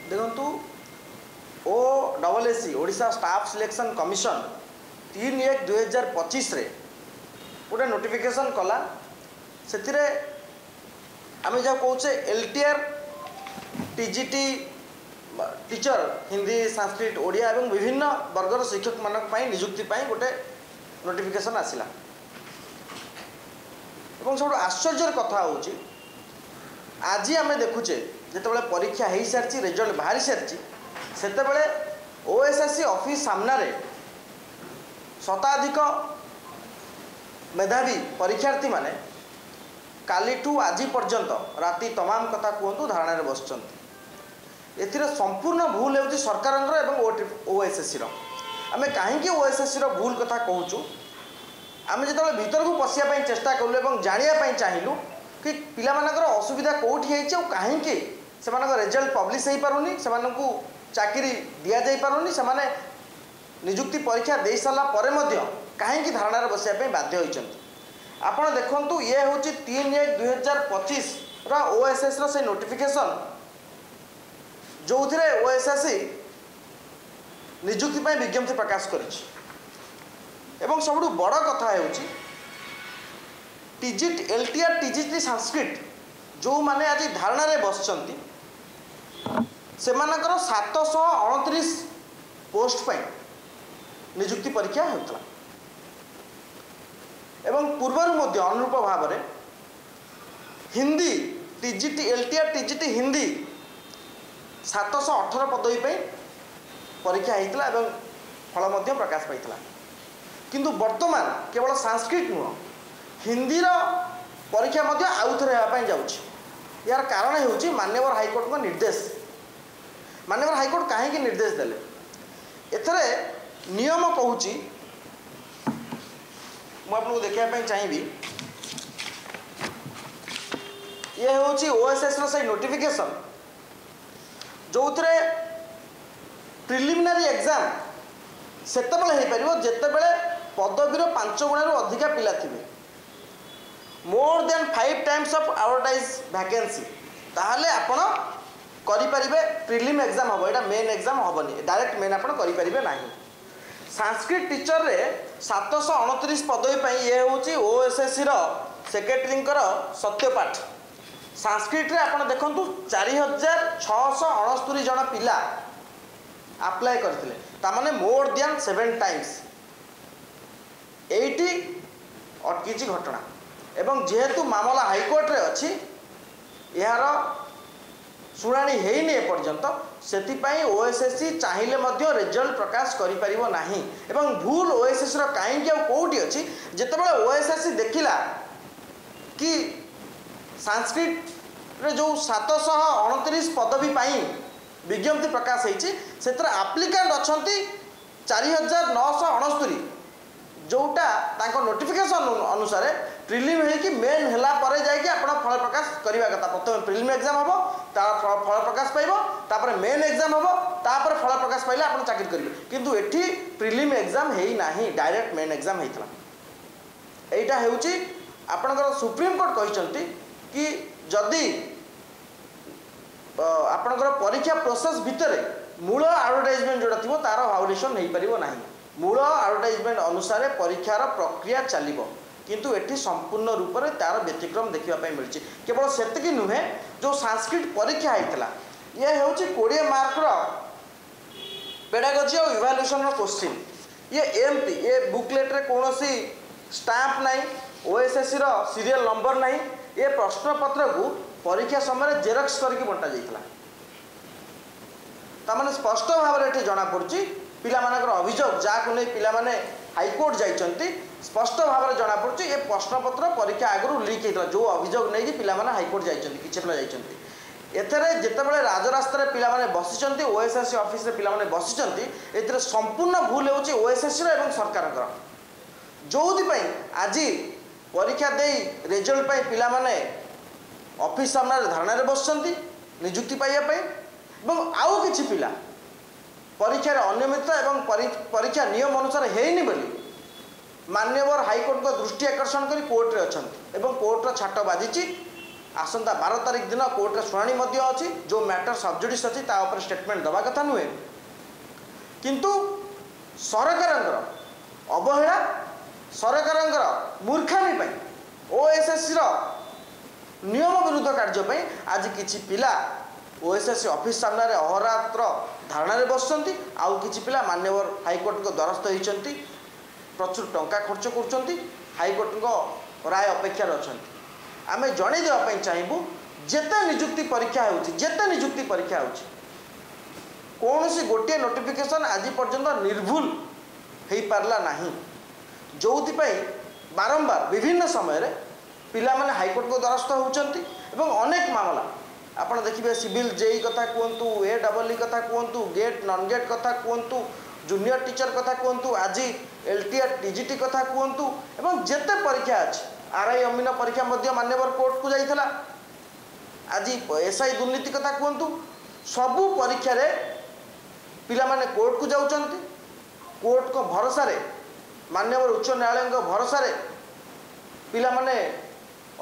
देखु OSSC Odisha staff selection commission 3/1/2025 गोटे notification कला से आम जहाँ कौचे LTR TGT teacher Hindi Sanskrit Odia एवं विभिन्न वर्गर शिक्षक मानक निजुक्ति गोटे नोटिफिकेशन आसला सब आश्चर्य कथा हूँ आज आम देखुचे जिते परीक्षा हो सारी रिजल्ट बाहरी सारी से OSSC ऑफिस सामने शताधिक मेधावी परीक्षार्थी माने कालीठू आज पर्यंत राति तमाम कथा कहतु धारणा बस संपूर्ण भूल हो सरकार एवं OSSC आम कहीं OSSC भूल कथा कहूँ आम जो भीतर को पशिया चेष्टा कलु और जानापी चाहिलु कि पिलामानकर असुविधा कौटी है कहीं से रिजल्ट पब्लिश हो पारुनी से चाकरी दि जा पारुनी से निजुक्ति परीक्षा दे सारा कहीं धारणा बसापी बाध्य होती आपड़ देखु ये हूँ 3/1/2025 OSSC से नोटिफिकेशन जो थे OSSC निजुक्ति विज्ञप्ति प्रकाश कर सब बड़ कथा हो LTR TGT संस्कृत जो माने आज धारणा बस से 729 पोस्ट पर निजुक्ति परीक्षा होता एवं पूर्वर अनुरूप भाव में हिंदी LTR TGT हिंदी 718 पदवी परीक्षा होता एवं फल प्रकाश पाई किंतु वर्तमान केवल संस्कृत नुह हिंदी परीक्षा आउ थे जाऊँगी यार कारण हो माननीय हाईकोर्ट का निर्देश माननीय हाईकोर्ट कहीं निर्देश देले एथरे नियम कहूँ मुझे देखापी चाहिए ये हूँ OSSC से नोटिफिकेशन जो थे प्रिलिमिनारी एग्जाम सेतेबेले जितेबले पदवीर 5 गुण अधिका पिला थे more than 5 times of advertise vacancy ताहले आपण करिपारिबे प्रिलिम एग्जाम हम यहाँ मेन एग्जाम हेनी डायरेक्ट मेन आपण करिपारिबे नाही संस्कृत टीचर रे 729 पदवी ये हूँ OSSC सेक्रेटरी सत्यपाठ संस्कृत रे आपण देखंतु 4669 जन पिला अप्लाई करथिले तामाने मोर देन 7 टाइम्स एटी अटकी घटना एवं जेहेतु मामला हाईकोर्ट रे अच्छी यार शुणाणी होनी एपर्यंत से OSSC चाहिए रिजल्ट प्रकाश करिपारिबो नाही एवं भूल OSSC कहीं कौटी अच्छी जितेबाला OSSC देखिला कि संस्कृत रे जो 729 पदवी विज्ञप्ति प्रकाश होती से आप्लिकांट अच्छा 4969 जोटा तांको नोटिफिकेशन अनुसार प्रिलिम हो मेन है फल प्रकाश करवा कथा प्रथम प्रिलिम एग्जाम हम फल प्रकाश पाइब मेन एग्जाम हम फल प्रकाश पाइले आप चाकरी करेंगे किंतु एठी प्रिलिम एग्जाम है ना डायरेक्ट मेन एग्जाम होता यहाँ हूँ आपणकर सुप्रीम कोर्ट कहते कि जदि आपणकर परीक्षा प्रोसेस भितर मूल एडवर्टाइजमेंट जोड़ा थी तार वायोलेशन हो पार ना मूल एडवर्टाइजमेंट अनुसार परीक्षार प्रक्रिया चलो किंतु एटी संपूर्ण रूप से तार व्यतिक्रम देखापी मिली केवल से नुहे जो संस्कृत परीक्षा होता ये हूँ 20 मार्कर पेडागोजी और इवाल्यूएशन क्वेश्चन ये एमती ये बुकलेट रे कौन सी स्टाम्प नहीं OSSC सीरियल नंबर नहीं ये प्रश्नपत्र को परीक्षा समय जेरक्स करके बंटा जाइए तामाने स्पष्ट भाव में जना पड़ी पिलामानकर अभियोग जहाँ नहीं पिलामाने हाईकोर्ट जाइछंती स्पष्ट भाव में जना पड़ी ये प्रश्नपत्र परीक्षा आगु लीक होता जो अभियोग नहीं कि पिलामाने हाईकोर्ट जाइछंती किछि पिला जाइछंती एथरे जेतेबेले राजरास्ता पिलामाने बसिचंती OSSC ऑफिस रे पिलामाने बसिचंती एथरे संपूर्ण भूल होची OSSC एवं सरकारकर जोथि आज परीक्षा दे रिजल्ट पाई पिलामाने ऑफिस सामने धारणा बसचंती निजुक्ति पाइबा आउ किछि पिला परीक्षा अनियमितता एवं परीक्षा नियम अनुसार हेनी बोली मान्यवर हाईकोर्ट को दृष्टि आकर्षण कर कोर्ट रे अच्छा एवं कोर्टर छाट बाजी आसंता 12 तारिख दिन कोर्ट शुणाणी अच्छी जो मैटर सबजुडिस अच्छी तापर स्टेटमेंट दवा कथा नुहे किंतु सरकार अवहेला सरकार मूर्खामी ओएसएससी नियम विरुद्ध कार्य आज किछि पिला ओएसएससी ऑफिस सामने अहोरात्र धारणा बसुँच आउ किछि पिला मान्यवर हाईकोर्ट को द्वारस्थ होती प्रचुर टंका खर्च कर हाईकोर्ट को राय अपेक्षार अच्छा आम जन देवाई चाहबू जेते निजुक्ति परीक्षा होते निजुक्ति परीक्षा कौन सी गोटे नोटिफिकेशन आज पर्यंत निर्भुल हो पारला नहीं जो बारंबार विभिन्न समय रे पिला माने हाईकोर्ट को द्वारस्थ होती अनेक मामला आपड़ देखिए सिविल जेई कथा कहतु AEE कथा कहतु गेट नॉन गेट कथा कहतु जूनियर टीचर कथा कहतु आज LTR TGT कथा कहतु एवं जेते परीक्षा अच्छी RI अमीन परीक्षा मान्यवर कोर्ट को जाइला आज SI दुर्नीति कथा कहतु सबू परीक्षा रे पिला माने कोर्ट को जाउचंती कोर्ट को भरोसा रे मान्यवर उच्च न्यायालय भरोसा रे पिला माने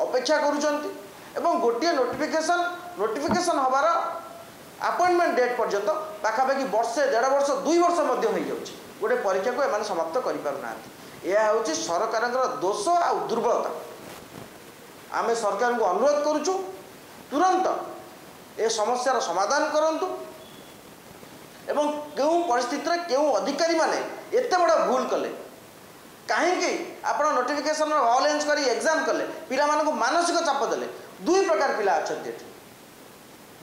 अपेक्षा करूचंती एवं गोटे नोटिफिकेशन हबार अपॉइंटमेंट डेट पर्यंत पाखापाखि वर्षे 1.5 वर्ष 2 वर्ष मध्य हो जाउछि गोटे परीक्षा को एमाने समाप्त करि पारु नांती यह हूँ सरकार दोष आ दुर्बलता आम सरकार को अनुरोध करुचु तुरंत ए समस्यार समाधान करंतु एवं क्यों परिस्थिति रे क्यों अधिकारी माने एते बड़ा भूल कले कहीं आप नोटिफिकेशन वायोलेंस कर एग्जाम कले पिला मानक मानसिक चाप देले 2 प्रकार पिला अच्छा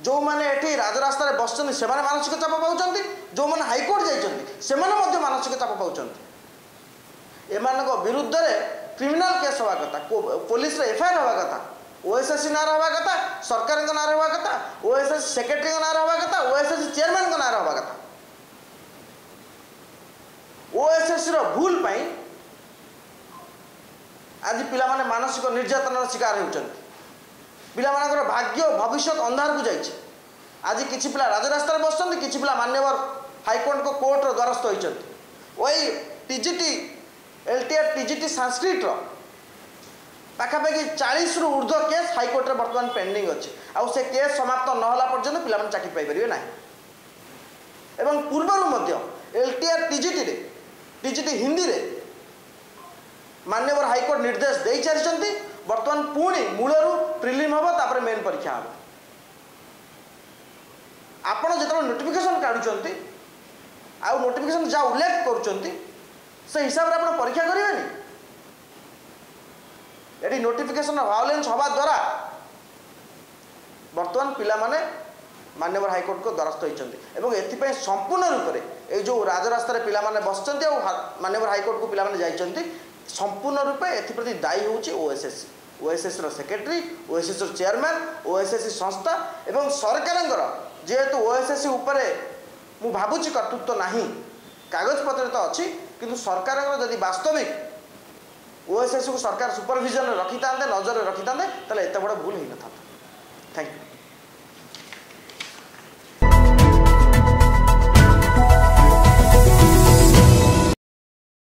जो मैंने ये राजरास्ता बस से मानसिक चाप पाँच जो मैंने हाईकोर्ट जाइए मानसिक चाप पाँच एमान विरुद्ध क्रिमिनाल केस हवा कथा पुलिस FIR हवा कथा OSSC ना हवा कथा सरकार ना हवा कथा OSSC सेक्रेटरी ना हवा कथा OSSC चेयरमैन ना हवा कथा OSSC रो भूल पाई आज पिला माने मानसिक निर्यातनार शिकार होउछन्ति पिला मानकर भाग्य भविष्य अंधार को जाइए आज किछि पिला राजरास्ता बसुँच किछि पिला मान्यवर हाईकोर्ट को कोर्ट द्वारस्थ होती वही TGT LTR TGT संस्कृत पाखापाखि 40 रु ऊर्ध्व केस हाईकोर्ट रे बर्तमान पेंडिंग अच्छे आउ से केस समाप्त नहला पर्यंत पिला चाकरी पाइपर ना एवं पूर्वर LTR TGT हिंदी रे मान्यवर हाईकोर्ट निर्देश दे सारी बर्तमान पुणी मूलरू प्रिलिम हम तापर मेन परीक्षा हम आपण जो नोटिफिकेशन काढ़ुंट आउ नोटिफिकेशन जहाँ उल्लेख कर हिसाब से आप परीक्षा करेंगे ये नोटिफिकेशन वायोलेंस हवा द्वारा बर्तमान पिला माने मान्यवर हाईकोर्ट को द्वारस्थ होती एथि संपूर्ण रूप से ये जो राजरास्ता पिला माने बसचंती मान्यवर हाईकोर्ट को पिला माने जाइछंती संपूर्ण रूपे एप्रति दायी हूँ OSSC secretary OSSC chairman OSSC संस्था एवं सरकार जेहेतु OSSC उपरे मु भावुची कर्तृत्व नहीं कागज पत्र तो अच्छी किंतु सरकार जदि वास्तविक OSSC को सरकार सुपरविजन रखी था नजर रखी था एत बड़ा भूल हो न था। Thank you.